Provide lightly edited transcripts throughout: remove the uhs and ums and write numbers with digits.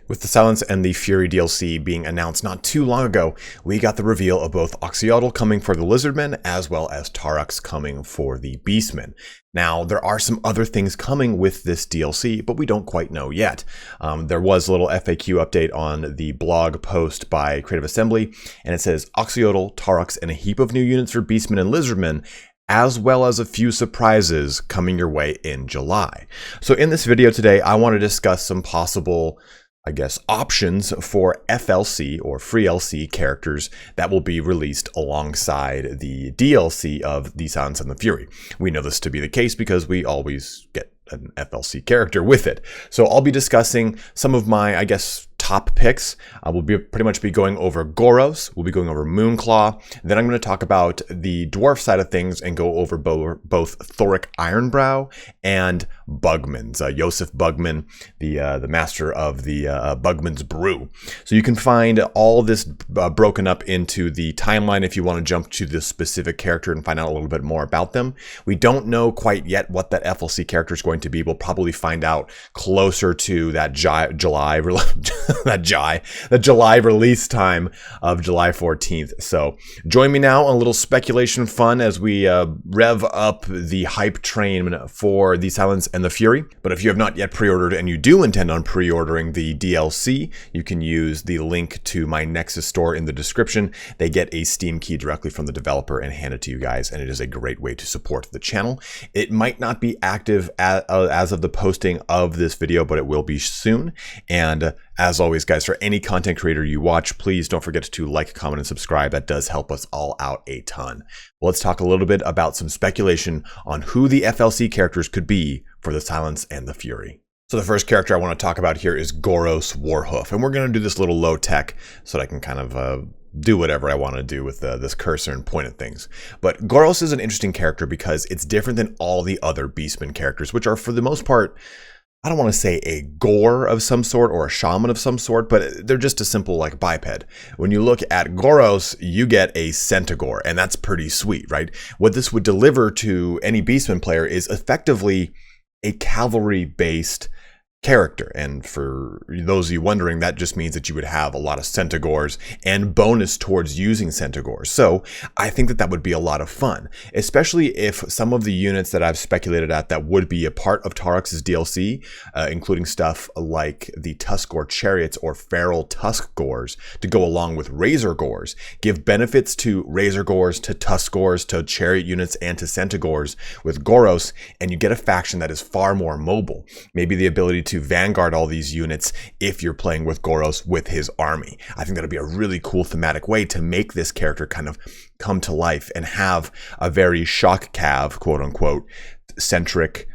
With the Silence and the Fury DLC being announced not too long ago, we got the reveal of both Oxyotl coming for the Lizardmen as well as Thorek coming for the Beastmen. Now, there are some other things coming with this DLC, but we don't quite know yet. There was a little FAQ update on the blog post by Creative Assembly, and it says Oxyotl, Thorek, and a heap of new units for Beastmen and Lizardmen, as well as a few surprises coming your way in July. So in this video today, I want to discuss some possible options for FLC or free LC characters that will be released alongside the DLC of The Silence and the Fury. We know this to be the case because we always get an FLC character with it. So I'll be discussing some of my, top picks. We'll pretty much be going over Ghorros, we'll be going over Moonclaw, then I'm going to talk about the Dwarf side of things and go over both Thorek Ironbrow and Bugman's, Josef Bugman, the master of the Bugman's Brew. So you can find all this broken up into the timeline if you want to jump to this specific character and find out a little bit more about them. We don't know quite yet what that FLC character is going to be. We'll probably find out closer to that July release time of July 14th. So join me now on a little speculation fun as we rev up the hype train for The Silence and the Fury. But if you have not yet pre-ordered and you do intend on pre-ordering the DLC, you can use the link to my Nexus Store in the description. They get a Steam key directly from the developer and hand it to you guys, and it is a great way to support the channel. It might not be active as of the posting of this video, but it will be soon. And as always, guys, for any content creator you watch, please don't forget to like, comment, and subscribe. That does help us all out a ton. Well, let's talk a little bit about some speculation on who the FLC characters could be for The Silence and the Fury. So the first character I want to talk about here is Ghorros Warhoof, and we're going to do this little low tech so that I can kind of do whatever I want to do with this cursor and point at things. But Ghorros is an interesting character because it's different than all the other Beastmen characters, which are for the most part, I don't want to say a gore of some sort or a shaman of some sort, but they're just a simple biped. When you look at Ghorros, you get a centaur, and that's pretty sweet, right? What this would deliver to any Beastman player is effectively a cavalry-based character, and for those of you wondering, that just means that you would have a lot of centaurs and bonus towards using centaurs. So I think that would be a lot of fun, especially if some of the units that I've speculated at that would be a part of Thorek's DLC, including stuff like the Tuskgore chariots or feral Tuskgores to go along with Razor Gores, give benefits to Razor Gores, to Tuskgores, to chariot units, and to centaurs with Ghorros, and you get a faction that is far more mobile. Maybe the ability to vanguard all these units if you're playing with Ghorros with his army. I think that'd be a really cool thematic way to make this character kind of come to life and have a very shock cav, quote unquote, centric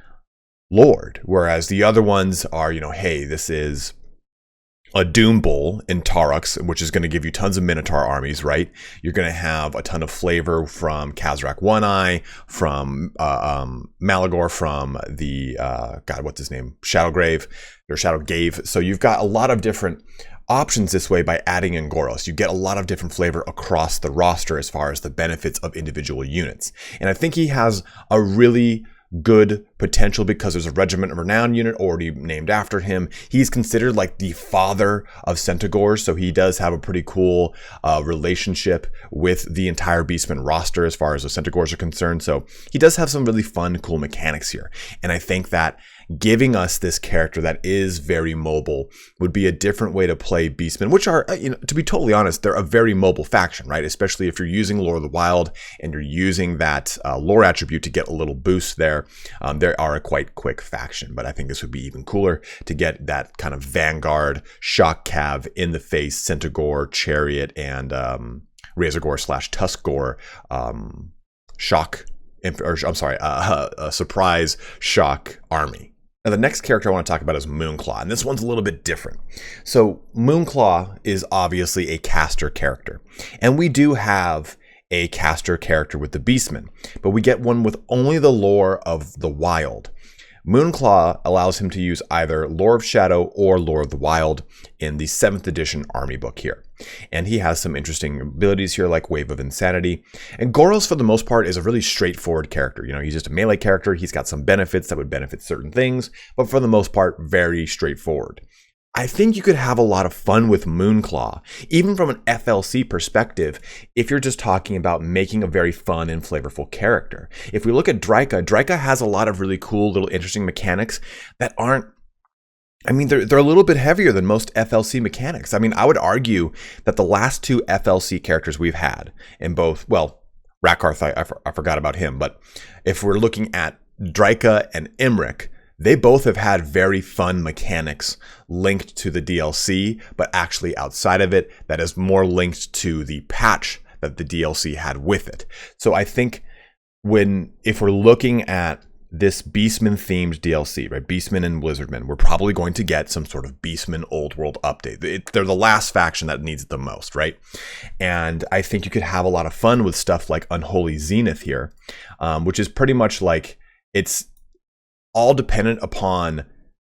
lord. Whereas the other ones are, hey, this is a Doom Bull in Thorek, which is going to give you tons of Minotaur armies, right? You're going to have a ton of flavor from Khazrak One-Eye, from Malagor, from the, what's his name? Shadowgave. So you've got a lot of different options this way by adding in Ghorros. You get a lot of different flavor across the roster as far as the benefits of individual units. And I think he has a really good potential because there's a Regiment of Renown unit already named after him. He's considered like the father of centaurs, so he does have a pretty cool relationship with the entire Beastmen roster as far as the centaurs are concerned. So he does have some really fun, cool mechanics here. And I think that giving us this character that is very mobile would be a different way to play Beastmen, which are, to be totally honest, they're a very mobile faction, right? Especially if you're using Lore of the Wild and you're using that lore attribute to get a little boost there. They are a quite quick faction, but I think this would be even cooler to get that kind of vanguard, shock cav, in the face, centaur, chariot, and Razorgore / Tuskgore surprise shock army. Now, the next character I want to talk about is Moonclaw, and this one's a little bit different. So Moonclaw is obviously a caster character, and we do have a caster character with the Beastmen, but we get one with only the lore of the wild. Moonclaw allows him to use either Lore of Shadow or Lore of the Wild in the 7th edition army book here. And he has some interesting abilities here like Wave of Insanity. And Ghorros, for the most part, is a really straightforward character. He's just a melee character. He's got some benefits that would benefit certain things, but for the most part, very straightforward. I think you could have a lot of fun with Moonclaw, even from an FLC perspective, if you're just talking about making a very fun and flavorful character. If we look at Dryka has a lot of really cool, little interesting mechanics that aren't, I mean, they're a little bit heavier than most FLC mechanics. I mean, I would argue that the last two FLC characters we've had in both, well, Rakarth, I forgot about him, but if we're looking at Dryka and Imrik, they both have had very fun mechanics linked to the DLC, but actually outside of it, that is more linked to the patch that the DLC had with it. So I think if we're looking at this Beastmen themed DLC, right, Beastmen and Lizardmen, we're probably going to get some sort of Beastmen Old World update. They're the last faction that needs it the most, right? And I think you could have a lot of fun with stuff like Unholy Zenith here, which is pretty much like, it's all dependent upon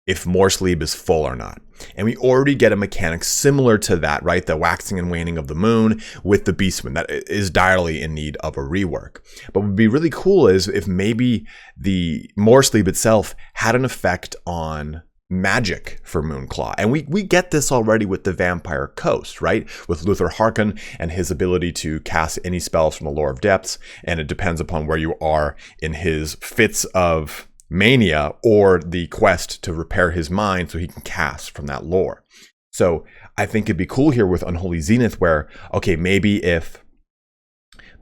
if Morsleep is full or not. And we already get a mechanic similar to that, right? The waxing and waning of the moon with the Beastmen that is direly in need of a rework. But what would be really cool is if maybe the Morsleep itself had an effect on magic for Moonclaw. And we get this already with the Vampire Coast, right? With Luther Harkon and his ability to cast any spells from the Lore of Depths. And it depends upon where you are in his fits of mania or the quest to repair his mind so he can cast from that lore. So I think it'd be cool here with Unholy Zenith where, okay, maybe if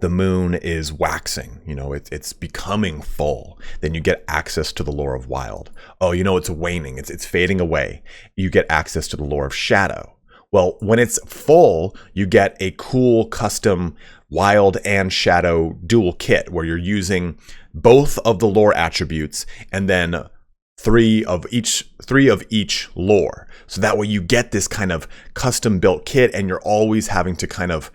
the moon is waxing, you know, it's becoming full, then you get access to the lore of Wild. Oh, you know, it's waning, it's fading away. You get access to the lore of Shadow. Well, when it's full, you get a cool custom Wild and Shadow dual kit where you're using both of the lore attributes and then three of each lore. So that way you get this kind of custom built kit and you're always having to kind of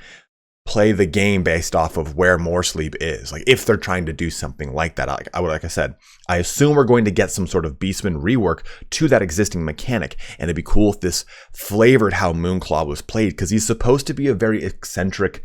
play the game based off of where Morsleep is. Like if they're trying to do something like that, like I said, I assume we're going to get some sort of Beastman rework to that existing mechanic. And it'd be cool if this flavored how Moonclaw was played, because he's supposed to be a very eccentric,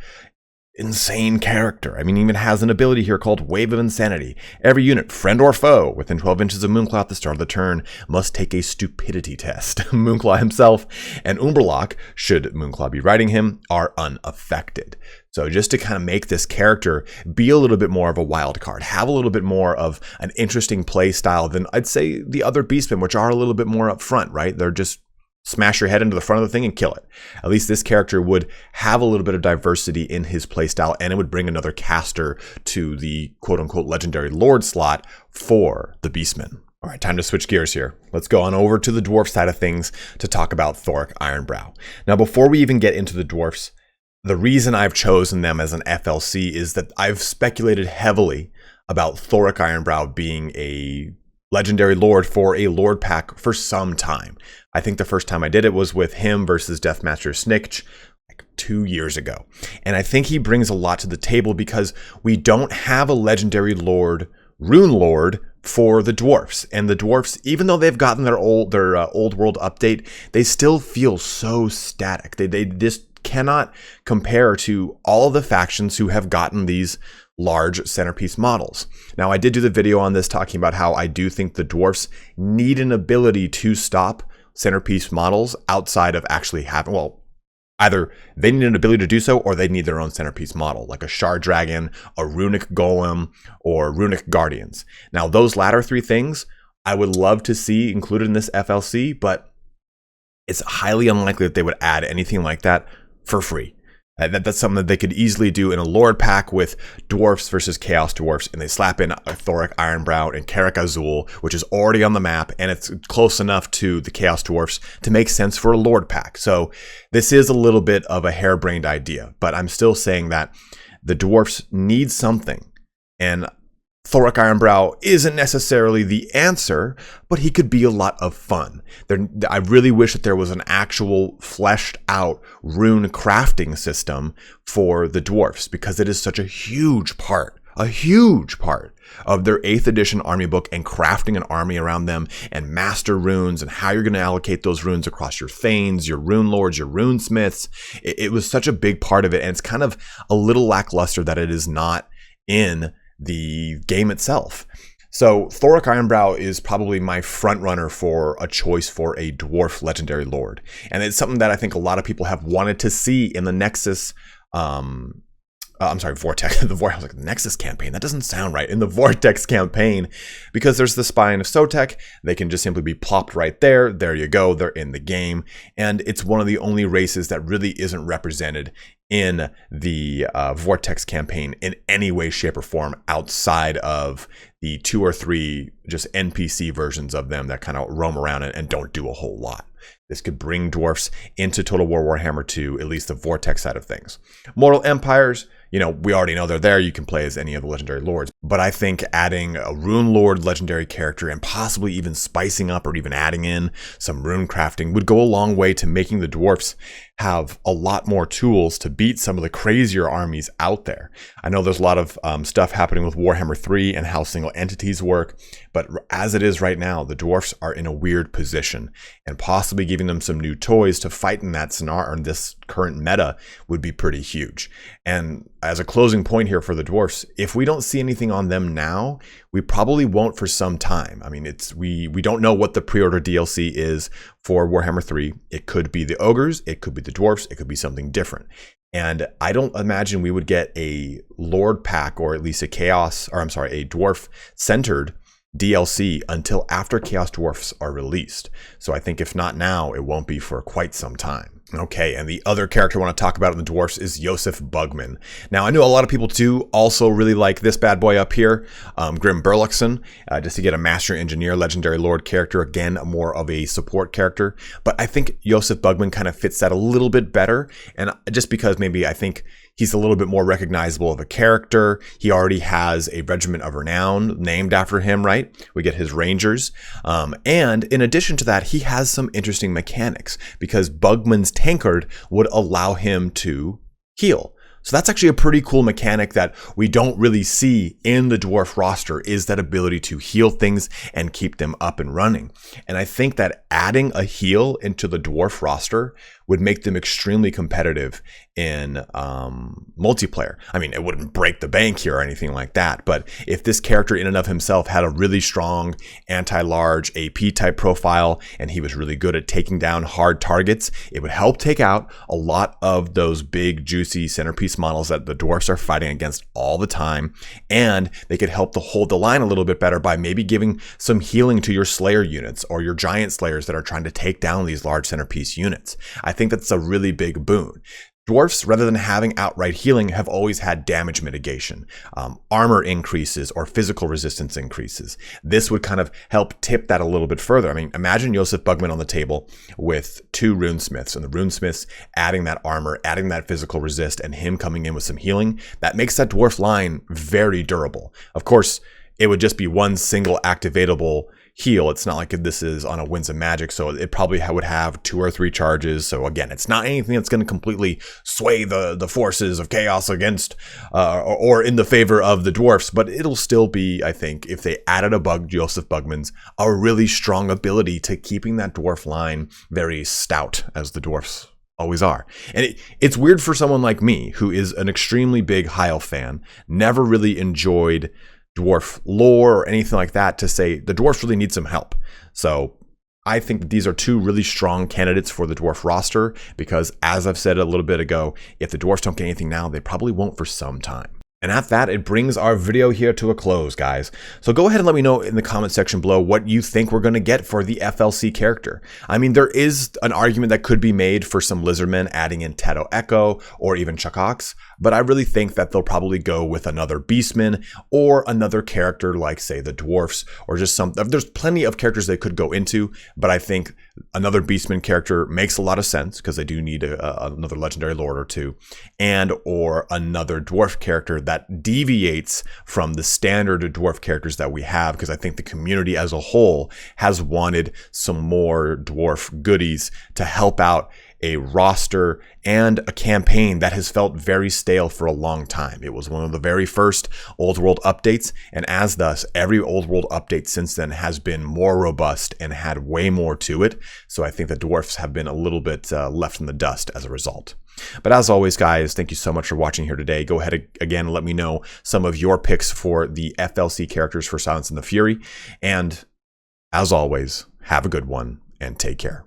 insane character. I mean, he even has an ability here called Wave of Insanity. Every unit, friend or foe, within 12 inches of Moonclaw at the start of the turn must take a stupidity test. Moonclaw himself and Umberlock, should Moonclaw be riding him, are unaffected. So just to kind of make this character be a little bit more of a wild card, have a little bit more of an interesting play style than I'd say the other Beastmen, which are a little bit more upfront, right? They're just smash your head into the front of the thing and kill it. At least this character would have a little bit of diversity in his playstyle, and it would bring another caster to the quote-unquote legendary Lord slot for the Beastmen. All right, time to switch gears here. Let's go on over to the Dwarf side of things to talk about Thorek Ironbrow. Now, before we even get into the Dwarfs, the reason I've chosen them as an FLC is that I've speculated heavily about Thorek Ironbrow being a legendary Lord for a Lord pack for some time. I think the first time I did it was with him versus Deathmaster Snikch like 2 years ago. And I think he brings a lot to the table because we don't have a legendary Lord, Rune Lord, for the Dwarfs. And the Dwarfs, even though they've gotten their old world update, they still feel so static. They just cannot compare to all of the factions who have gotten these large centerpiece models. Now, I did do the video on this talking about how I do think the Dwarfs need an ability to stop centerpiece models outside of actually having, well, either they need an ability to do so or they need their own centerpiece model, like a Shard Dragon, a Runic Golem, or Runic Guardians. Now, those latter three things I would love to see included in this FLC, but it's highly unlikely that they would add anything like that for free. That's something that they could easily do in a Lord pack with Dwarfs versus Chaos Dwarfs, and they slap in a Thorek Ironbrow and Karak Azul, which is already on the map, and it's close enough to the Chaos Dwarfs to make sense for a Lord pack. So this is a little bit of a harebrained idea, but I'm still saying that the Dwarfs need something, and Thorek Ironbrow isn't necessarily the answer, but he could be a lot of fun. I really wish that there was an actual fleshed out rune crafting system for the Dwarfs, because it is such a huge part of their 8th edition army book, and crafting an army around them and master runes and how you're going to allocate those runes across your Thanes, your Rune Lords, your Rune Smiths. It was such a big part of it, and it's kind of a little lackluster that it is not in the game itself. So Thorek Ironbrow is probably my front runner for a choice for a Dwarf Legendary Lord. And it's something that I think a lot of people have wanted to see in the Nexus, Vortex, I was like, Nexus campaign, that doesn't sound right. In the Vortex campaign, because there's the Spine of Sotek, they can just simply be plopped right there. There you go, they're in the game. And it's one of the only races that really isn't represented in the Vortex campaign in any way, shape, or form outside of the 2 or 3 just NPC versions of them that kind of roam around and don't do a whole lot. This could bring dwarfs into Total War Warhammer 2, at least the Vortex side of things. Mortal Empires, you know, we already know they're there. You can play as any of the Legendary Lords. But I think adding a Rune Lord Legendary character and possibly even spicing up or even adding in some rune crafting would go a long way to making the dwarfs have a lot more tools to beat some of the crazier armies out there. I know there's a lot of stuff happening with Warhammer 3 and how single entities work, but as it is right now, the dwarfs are in a weird position, and possibly giving them some new toys to fight in that scenario, or this current meta, would be pretty huge. And as a closing point here for the dwarfs, if we don't see anything on them now, we probably won't for some time. I mean, we don't know what the pre-order DLC is for Warhammer 3. It could be the ogres, it could be the dwarfs, it could be something different. And I don't imagine we would get a Lord pack, or at least a dwarf centered DLC until after Chaos Dwarfs are released. So I think if not now, it won't be for quite some time. Okay, and the other character I want to talk about in the dwarfs is Josef Bugman. Now, I know a lot of people too also really like this bad boy up here, Grim Burluxon, just to get a Master Engineer Legendary Lord character, again, more of a support character. But I think Josef Bugman kind of fits that a little bit better, and just because maybe I think he's a little bit more recognizable of a character. He already has a Regiment of Renown named after him, right? We get his Rangers. And in addition to that, he has some interesting mechanics because Bugman's Tankard would allow him to heal. So that's actually a pretty cool mechanic that we don't really see in the dwarf roster, is that ability to heal things and keep them up and running. And I think that adding a heal into the dwarf roster would make them extremely competitive in multiplayer. I mean, it wouldn't break the bank here or anything like that, but if this character in and of himself had a really strong anti-large AP type profile and he was really good at taking down hard targets, it would help take out a lot of those big juicy centerpiece models that the dwarfs are fighting against all the time, and they could help to hold the line a little bit better by maybe giving some healing to your Slayer units or your Giant Slayers that are trying to take down these large centerpiece units. I think that's a really big boon. Dwarfs, rather than having outright healing, have always had damage mitigation, armor increases, or physical resistance increases. This would kind of help tip that a little bit further. I mean, imagine Josef Bugman on the table with 2 runesmiths, and the runesmiths adding that armor, adding that physical resist, and him coming in with some healing. That makes that dwarf line very durable. Of course, it would just be one single activatable heal. It's not like this is on a Winds of Magic, so it probably would have 2 or 3 charges. So again, it's not anything that's going to completely sway the forces of chaos against or in the favor of the dwarfs, but it'll still be, I think, if they added Josef Bugman's, a really strong ability to keeping that dwarf line very stout, as the dwarfs always are. And it's weird for someone like me, who is an extremely big High Elf fan, never really enjoyed dwarf lore or anything like that, to say the dwarfs really need some help. So I think that these are 2 really strong candidates for the dwarf roster, because as I've said a little bit ago, if the dwarfs don't get anything now, they probably won't for some time. And at that, it brings our video here to a close, guys. So go ahead and let me know in the comment section below what you think we're going to get for the FLC character. I mean, there is an argument that could be made for some Lizardmen adding in Tato Echo or even Chakox, but I really think that they'll probably go with another Beastman or another character like, say, the Dwarfs, or just some. There's plenty of characters they could go into, but I think another Beastman character makes a lot of sense because they do need another Legendary Lord or 2, and or another Dwarf character that deviates from the standard dwarf characters that we have, because I think the community as a whole has wanted some more dwarf goodies to help out a roster, and a campaign that has felt very stale for a long time. It was one of the very first Old World updates, and as thus, every Old World update since then has been more robust and had way more to it. So I think the Dwarfs have been a little bit left in the dust as a result. But as always, guys, thank you so much for watching here today. Go ahead again and let me know some of your picks for the FLC characters for Silence and the Fury. And as always, have a good one and take care.